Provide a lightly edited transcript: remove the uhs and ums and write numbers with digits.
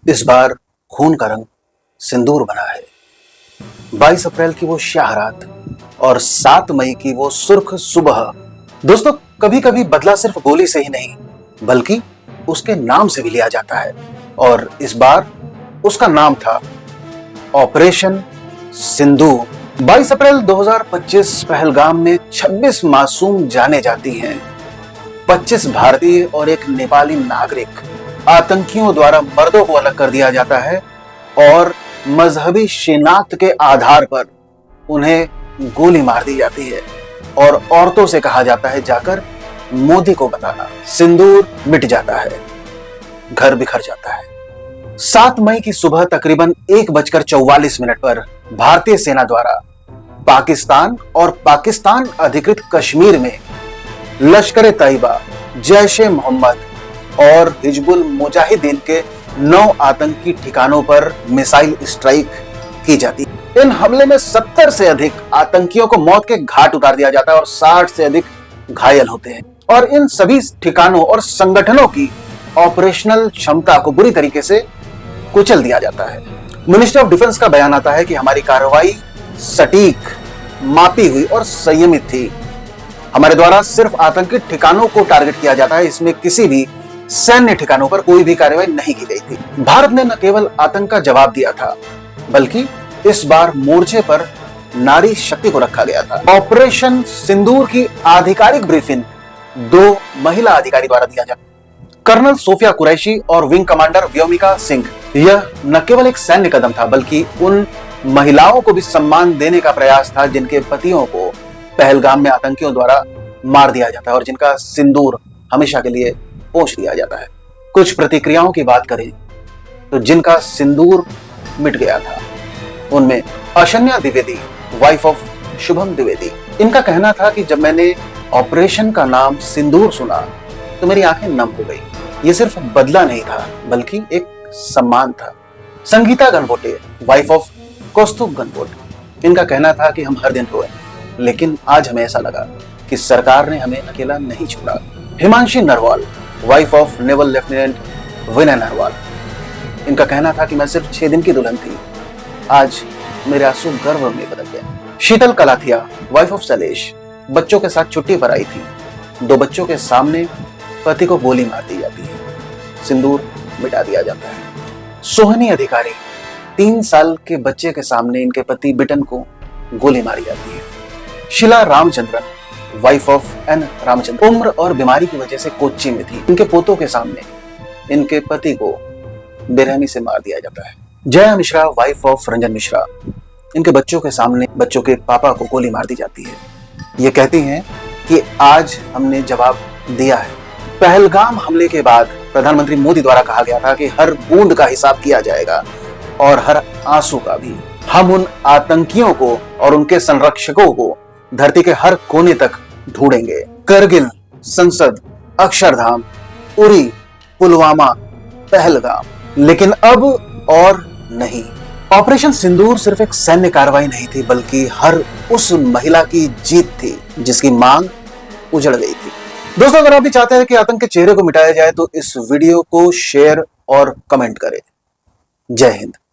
इस बार खून का रंग सिंदूर बना है। 22 अप्रैल की वो स्याह रात और 7 मई की वो सुर्ख सुबह। दोस्तों, कभी कभी बदला सिर्फ गोली से ही नहीं बल्कि उसके नाम से भी लिया जाता है, और इस बार उसका नाम था ऑपरेशन सिंदूर। 22 अप्रैल 2025 पहलगाम में 26 मासूम जाने जाती हैं। 25 भारतीय और एक नेपाली नागरिक आतंकियों द्वारा मर्दों को अलग कर दिया जाता है और मजहबी शिनाख्त के आधार पर उन्हें गोली मार दी जाती है, और औरतों से कहा जाता है जाकर मोदी को बताना। सिंदूर मिट जाता है, घर बिखर जाता है। 7 मई की सुबह तकरीबन 1:44 पर भारतीय सेना द्वारा पाकिस्तान और पाकिस्तान अधिकृत कश्मीर में लश्कर तैयबा, जैश ए मोहम्मद और हिजबुल मुजाहिदीन के 9 आतंकी ठिकानों पर मिसाइल स्ट्राइक की जाती है। इन हमले में 70 से अधिक आतंकियों को मौत के घाट उतार दिया जाता है और 60 से अधिक घायल होते हैं, और इन सभी ठिकानों और संगठनों की ऑपरेशनल क्षमता को बुरी तरीके से कुचल दिया जाता है। मिनिस्ट्री ऑफ डिफेंस का बयान आता है कि हमारी कार्रवाई सटीक, मापी हुई और संयमित थी। हमारे द्वारा सिर्फ आतंकी ठिकानों को टारगेट किया जाता है, इसमें किसी भी सैन्य ठिकानों पर कोई भी कार्रवाई नहीं की गई थी। भारत ने न केवल आतंक का जवाब दिया था बल्कि इस बार मोर्चे पर नारी शक्ति को रखा गया था। ऑपरेशन सिंदूर की आधिकारिक ब्रीफिंग 2 महिला अधिकारी द्वारा दिया जाता, कर्नल सोफिया कुरैशी और विंग कमांडर व्योमिका सिंह। यह न केवल एक सैन्य कदम था बल्कि उन महिलाओं को भी सम्मान देने का प्रयास था जिनके पतियों को पहलगाम में आतंकियों द्वारा मार दिया जाता है और जिनका सिंदूर हमेशा के लिए पोंछ दिया जाता है। कुछ प्रतिक्रियाओं की बात करें तो जिनका सिंदूर मिट गया था उनमें अशन्या द्विवेदी, वाइफ ऑफ शुभम द्विवेदी। इनका कहना था कि जब मैंने ऑपरेशन का नाम सिंदूर सुना तो मेरी आंखें नम हो गई। ये सिर्फ बदला नहीं था बल्कि एक सम्मान था। संगीता गणबोटे, वाइफ ऑफ कौस्तुभ गणबोट। इनका कहना था कि हम हर दिन रोए, लेकिन आज हमें ऐसा लगा कि सरकार ने हमें अकेला नहीं छोड़ा। Himanshi Narwal, wife of naval lieutenant Vinay Narwal. इनका कहना था कि मैं सिर्फ 6 दिन की दुल्हन थी, आज मेरे आंसू गर्व में बदल गए। शीतल कलाथिया, वाइफ ऑफ शैलेश, बच्चों के साथ छुट्टी पर आई थी। 2 बच्चों के सामने पति को गोली मार दी जाती है, सिंदूर मिटा दिया जाता है। सोहनी अधिकारी, 3 साल के बच्चे के सामने इनके पति बिटन को गोली मारी जाती है। Sheela Ramachandran, wife of N Ramachandra, उम्र और बीमारी की वजह से कोच्चि में थी। इनके पोतों के सामने इनके पति को बेरहमी से मार दिया जाता है। जया मिश्रा, वाइफ ऑफ रंजन मिश्रा, इनके बच्चों के सामने बच्चों के पापा को गोली मार दी जाती है। ये कहती हैं कि आज हमने जवाब दिया है। पहलगाम हमले के बाद प्रधानमंत्री मोदी द्वारा कहा गया था कि हर बूंद का हिसाब किया जाएगा और हर आंसू का भी। हम उन आतंकियों को और उनके संरक्षकों को धरती के हर कोने तक ढूंढेंगे। करगिल, संसद, अक्षरधाम, उरी, पुलवामा, पहलगाम, लेकिन अब और नहीं। ऑपरेशन सिंदूर सिर्फ एक सैन्य कार्रवाई नहीं थी बल्कि हर उस महिला की जीत थी जिसकी मांग उजड़ गई थी। दोस्तों, अगर आप भी चाहते हैं कि आतंक के चेहरे को मिटाया जाए तो इस वीडियो को शेयर और कमेंट करें। जय हिंद।